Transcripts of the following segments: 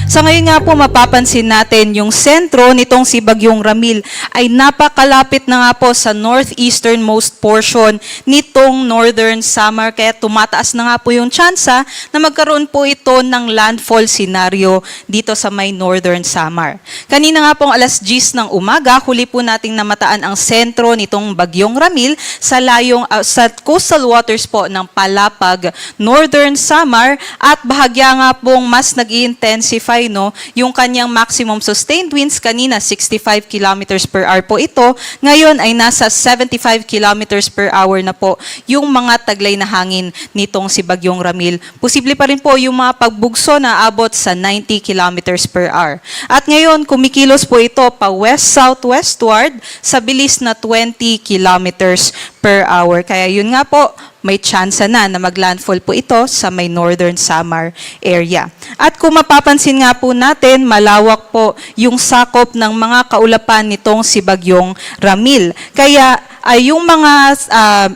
Sa ngayon nga po mapapansin natin yung sentro nitong si Bagyong Ramil ay napakalapit na nga po sa northeasternmost portion nitong Northern Samar, kaya tumataas na nga po yung tsansa na magkaroon po ito ng landfall scenario dito sa may Northern Samar. Kanina nga pong alas 10 ng umaga, huli po nating namataan ang sentro nitong Bagyong Ramil sa sa coastal waters po ng Palapag, Northern Samar, at bahagya nga pong mas nag-i-intensify yung kanyang maximum sustained winds. Kanina 65 kilometers per hour po ito, ngayon ay nasa 75 kilometers per hour na po yung mga taglay na hangin nitong si Bagyong Ramil. Posible pa rin po yung mga pagbugso na abot sa 90 kilometers per hour. At ngayon, kumikilos po ito pa west-southwestward sa bilis na 20 kilometers per hour. Kaya yun nga po, may tsansa na maglandfall po ito sa may Northern Samar area. At kung mapapansin nga po natin, malawak po yung sakop ng mga kaulapan nitong si Bagyong Ramil. Kaya yung mga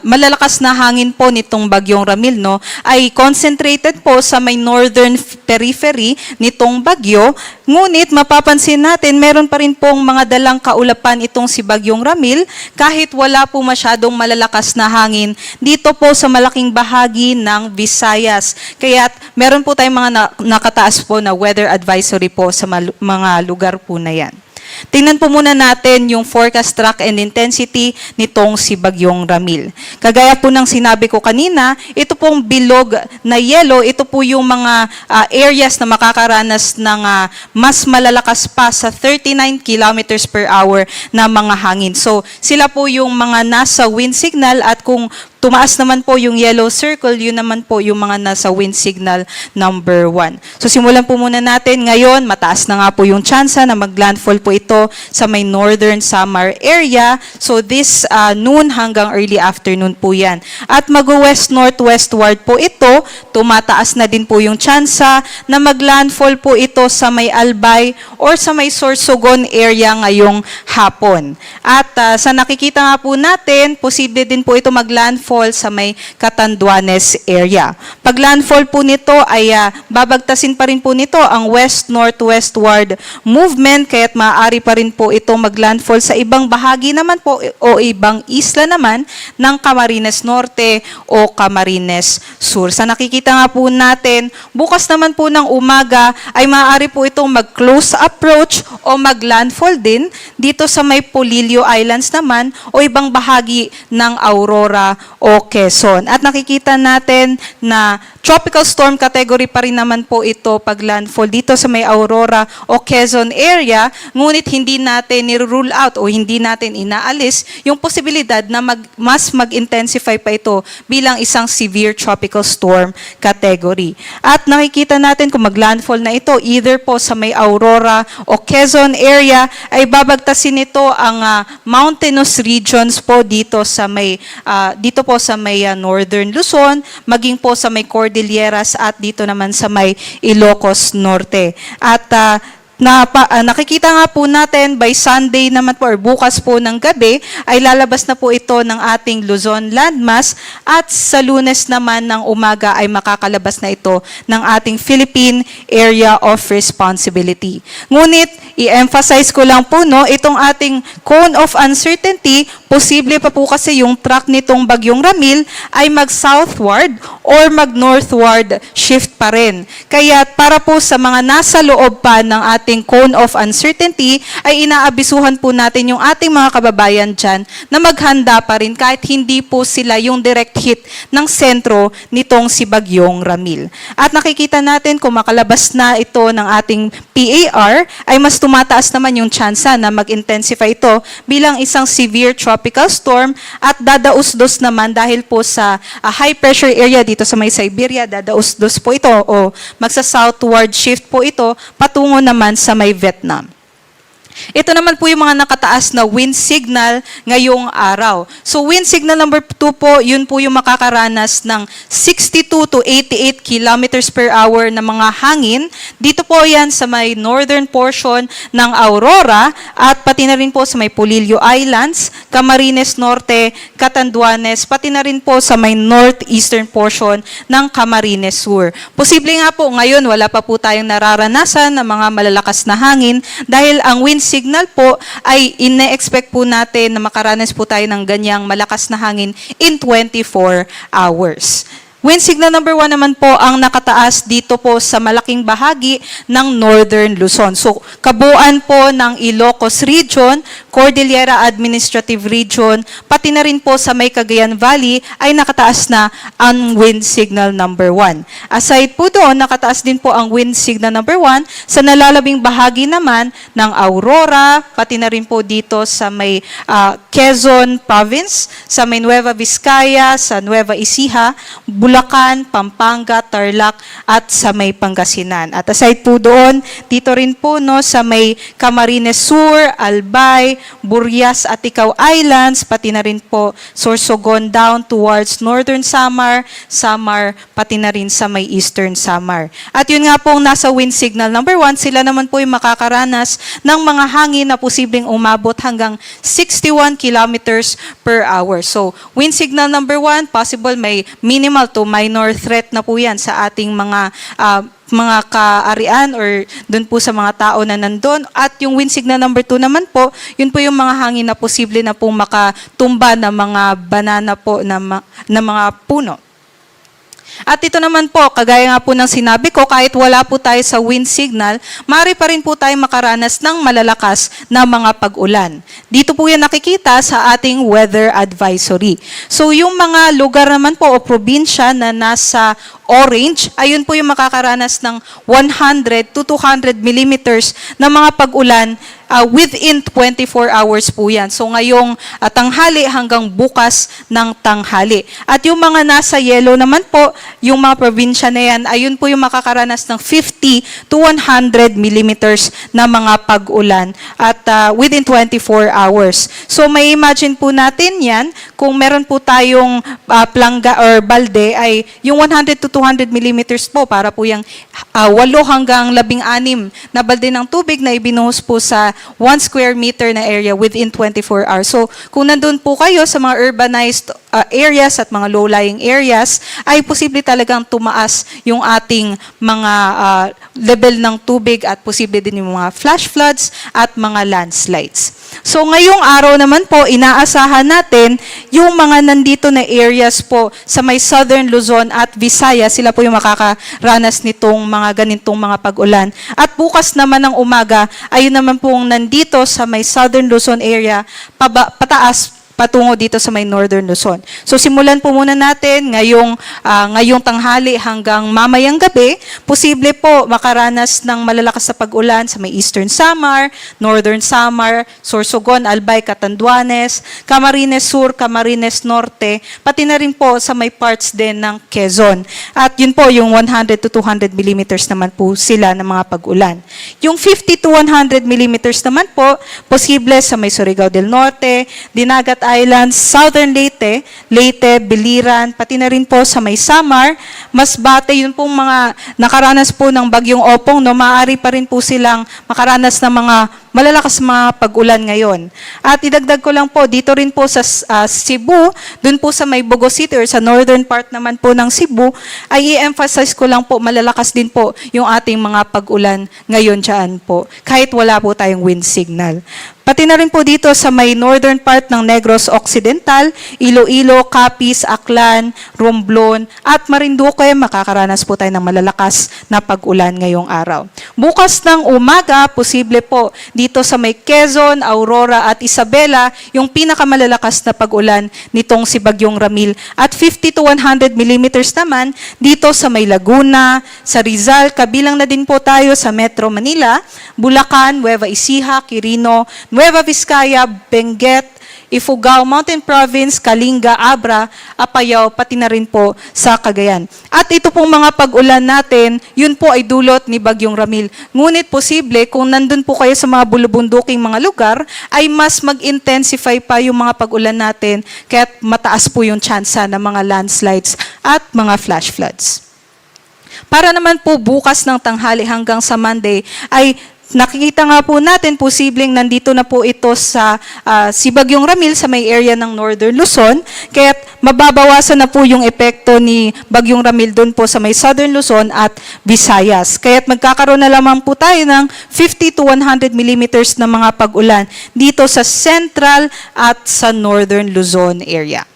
malalakas na hangin po nitong Bagyong Ramil ay concentrated po sa may northern periphery nitong bagyo. Ngunit mapapansin natin, meron pa rin pong mga dalang kaulapan itong si Bagyong Ramil kahit wala po masyadong malalakas na hangin dito po sa malaking bahagi ng Visayas. Kaya meron po tayong mga nakataas po na weather advisory po sa mga lugar po na yan. Tingnan po muna natin yung forecast track and intensity nitong si Bagyong Ramil. Kagaya po ng sinabi ko kanina, ito pong bilog na yellow, ito po yung mga areas na makakaranas ng mas malalakas pa sa 39 kilometers per hour na mga hangin. So, sila po yung mga nasa wind signal, at kung tumaas naman po yung yellow circle, yun naman po yung mga nasa wind signal number 1. So simulan po muna natin. Ngayon, mataas na nga po yung tsansa na maglandfall po ito sa may Northern Samar area. So this noon hanggang early afternoon po yan. At mag-west-northwestward po ito, tumataas na din po yung tsansa na maglandfall po ito sa may Albay or sa may Sorsogon area ngayong hapon. At sa nakikita nga po natin, posible din po ito maglandfall sa may Catanduanes area. Pag landfall po nito ay babagtasin pa rin po nito ang west-northwestward movement, kaya't maaari pa rin po ito maglandfall sa ibang bahagi naman po o ibang isla naman ng Camarines Norte o Camarines Sur. Sa nakikita nga po natin, bukas naman po ng umaga ay maaari po itong mag-close approach o maglandfall din dito sa may Polillo Islands naman o ibang bahagi ng Aurora o Quezon. At nakikita natin na tropical storm category pa rin naman po ito pag landfall dito sa may Aurora o Quezon area, ngunit hindi natin ni-rule out o hindi natin inaalis yung posibilidad na mas mag-intensify pa ito bilang isang severe tropical storm category. At nakikita natin kung mag-landfall na ito either po sa may Aurora o Quezon area, ay babagtasin ito ang mountainous regions po dito po sa may Northern Luzon, maging po sa may Cordilleras at dito naman sa may Ilocos Norte. At nakikita nga po natin by Sunday naman po or bukas po ng gabi ay lalabas na po ito ng ating Luzon landmass, at sa Lunes naman ng umaga ay makakalabas na ito ng ating Philippine Area of Responsibility. Ngunit i-emphasize ko lang po itong ating cone of uncertainty, posible pa po kasi yung track nitong Bagyong Ramil ay mag-southward or mag-northward shift pa rin. Kaya para po sa mga nasa loob pa ng ating cone of uncertainty, ay inaabisuhan po natin yung ating mga kababayan dyan na maghanda pa rin kahit hindi po sila yung direct hit ng sentro nitong si Bagyong Ramil. At nakikita natin kung makalabas na ito ng ating PAR, ay mas tumataas naman yung tsansa na mag-intensify ito bilang isang severe tropical storm, at dadaus-dos naman dahil po sa high pressure area dito sa may Siberia, dadaus-dos po ito o magsa-southward shift po ito patungo naman sa may Vietnam. Ito naman po yung mga nakataas na wind signal ngayong araw. So wind signal number 2 po, yun po yung makakaranas ng 62 to 88 kilometers per hour na mga hangin. Dito po yan sa may northern portion ng Aurora at pati na rin po sa may Polillo Islands, Camarines Norte, Catanduanes, pati na rin po sa may northeastern portion ng Camarines Sur. Posible nga po ngayon wala pa po tayong nararanasan ng mga malalakas na hangin dahil ang wind signal po ay ine-expect po natin na makaranas po tayo ng ganyang malakas na hangin in 24 hours. Wind signal number 1 naman po ang nakataas dito po sa malaking bahagi ng Northern Luzon. So, kabuuan po ng Ilocos Region, Cordillera Administrative Region, pati na rin po sa may Cagayan Valley ay nakataas na ang wind signal number 1. Aside po doon, nakataas din po ang wind signal number 1 sa nalalabing bahagi naman ng Aurora, pati na rin po dito sa may Quezon Province, sa may Nueva Vizcaya, sa Nueva Ecija, Bulacan, Pampanga, Tarlac, at sa may Pangasinan. At aside po doon, dito rin po no, sa may Camarines Sur, Albay, Burias at Icao Islands, pati na rin po Sorsogon down towards Northern Samar, pati na rin sa may Eastern Samar. At yun nga po nasa wind signal number 1, sila naman po yung makakaranas ng mga hangin na posibleng umabot hanggang 61 kilometers per hour. So, wind signal number 1, possible may minimal to minor threat na po yan sa ating mga kaarian or dun po sa mga tao na nandun. At yung wind signal number 2 naman po, yun po yung mga hangin na posible na pong makatumba ng mga banana po na mga puno. At ito naman po, kagaya nga po ng sinabi ko, kahit wala po tayo sa wind signal, maaari pa rin po tayo makaranas ng malalakas na mga pag-ulan. Dito po yan nakikita sa ating weather advisory. So yung mga lugar naman po o probinsya na nasa orange, ayun po yung makakaranas ng 100 to 200 millimeters na mga pag-ulan within 24 hours po yan. So ngayong tanghali hanggang bukas ng tanghali. At yung mga nasa yellow naman po, yung mga probinsya na yan, ayun po yung makakaranas ng 50 to 100 millimeters na mga pag-ulan at within 24 hours. So may imagine po natin yan, kung meron po tayong plangga or balde, ay yung 100 to 200 millimeters po para po yung 8 hanggang 16 na balde ng tubig na ibinuhos po sa 1 square meter na area within 24 hours. So, kung nandun po kayo sa mga urbanized areas at mga low-lying areas, ay posible talagang tumaas yung ating mga level ng tubig at posible din yung mga flash floods at mga landslides. So, ngayong araw naman po, inaasahan natin yung mga nandito na areas po sa may Southern Luzon at Visayas, sila po yung makakaranas nitong mga ganitong mga pag-ulan. At bukas naman ng umaga, ayun naman pong nandito sa may Southern Luzon area, pataas patungo dito sa may Northern Luzon. So simulan po muna natin ngayong tanghali hanggang mamayang gabi, posible po makaranas ng malalakas na pag-ulan sa may Eastern Samar, Northern Samar, Sorsogon, Albay, Catanduanes, Camarines Sur, Camarines Norte, pati na rin po sa may parts din ng Quezon. At yun po yung 100 to 200 millimeters naman po sila ng mga pag-ulan. Yung 50 to 100 millimeters naman po, posible sa may Surigao del Norte, Dinagat Islands, Southern Leyte, Biliran, pati na rin po sa may Samar, Masbate, yun pong mga nakaranas po ng bagyong Opong, no, maaari pa rin po silang makaranas ng mga malalakas mga pag-ulan ngayon. At idagdag ko lang po, dito rin po sa Cebu, dun po sa may Bogo City or sa northern part naman po ng Cebu, ay i-emphasize ko lang po, malalakas din po yung ating mga pag-ulan ngayon dyan po, kahit wala po tayong wind signal. Pati na rin po dito sa may northern part ng Negros Occidental, Iloilo, Capiz, Aklan, Romblon, at Marinduque, makakaranas po tayo ng malalakas na pag-ulan ngayong araw. Bukas ng umaga, posible po dito sa may Quezon, Aurora at Isabela, yung pinakamalalakas na pag-ulan nitong si Bagyong Ramil. At 50 to 100 millimeters naman dito sa may Laguna, sa Rizal, kabilang na din po tayo sa Metro Manila, Bulacan, Nueva Ecija, Quirino, Nueva Vizcaya, Benguet, Ifugao, Mountain Province, Kalinga, Abra, Apayao, pati na rin po sa Cagayan. At ito pong mga pag-ulan natin, yun po ay dulot ni Bagyong Ramil. Ngunit posible, kung nandun po kayo sa mga bulubunduking mga lugar, ay mas mag-intensify pa yung mga pag-ulan natin, kaya mataas po yung tsansa ng mga landslides at mga flash floods. Para naman po bukas ng tanghali hanggang sa Monday, ay nakikita nga po natin, posibleng nandito na po ito sa si Bagyong Ramil sa may area ng Northern Luzon, kaya mababawasan na po yung epekto ni Bagyong Ramil doon po sa may Southern Luzon at Visayas. Kaya magkakaroon na lamang po tayo ng 50 to 100 millimeters na mga pag-ulan dito sa Central at sa Northern Luzon area.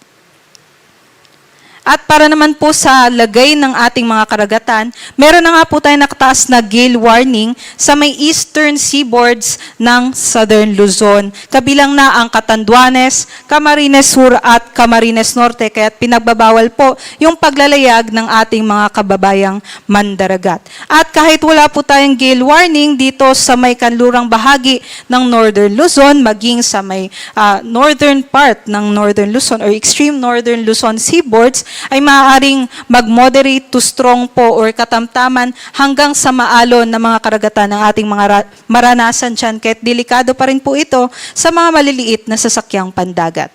At para naman po sa lagay ng ating mga karagatan, meron na nga po tayo nakataas na gale warning sa may eastern seaboards ng Southern Luzon. Kabilang na ang Catanduanes, Camarines Sur at Camarines Norte. Kaya pinagbabawal po yung paglalayag ng ating mga kababayang mandaragat. At kahit wala po tayong gale warning dito sa may kanlurang bahagi ng Northern Luzon, maging sa may northern part ng Northern Luzon or extreme Northern Luzon seaboards, ay maaaring mag-moderate to strong po or katamtaman hanggang sa maalon na mga karagatan ng ating mga maranasan dyan. Kahit delikado pa rin po ito sa mga maliliit na sasakyang pandagat.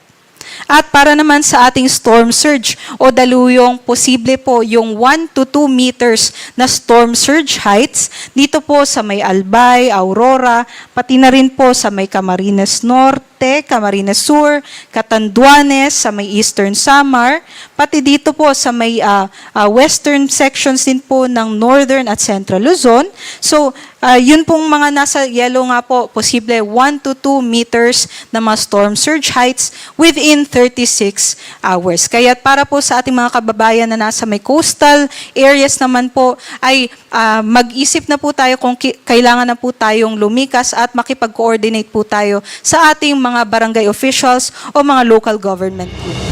At para naman sa ating storm surge o daluyong, posible po yung 1 to 2 meters na storm surge heights dito po sa may Albay, Aurora, pati na rin po sa may Camarines Norte, Camarines Sur, Catanduanes, sa may Eastern Samar, pati dito po sa may western sections din po ng Northern at Central Luzon. So, yun pong mga nasa yellow nga po, posible 1 to 2 meters na mga storm surge heights within 36 hours. Kaya para po sa ating mga kababayan na nasa may coastal areas naman po, ay mag-isip na po tayo kung kailangan na po tayong lumikas at makipag-coordinate po tayo sa ating mga barangay officials o mga local government group.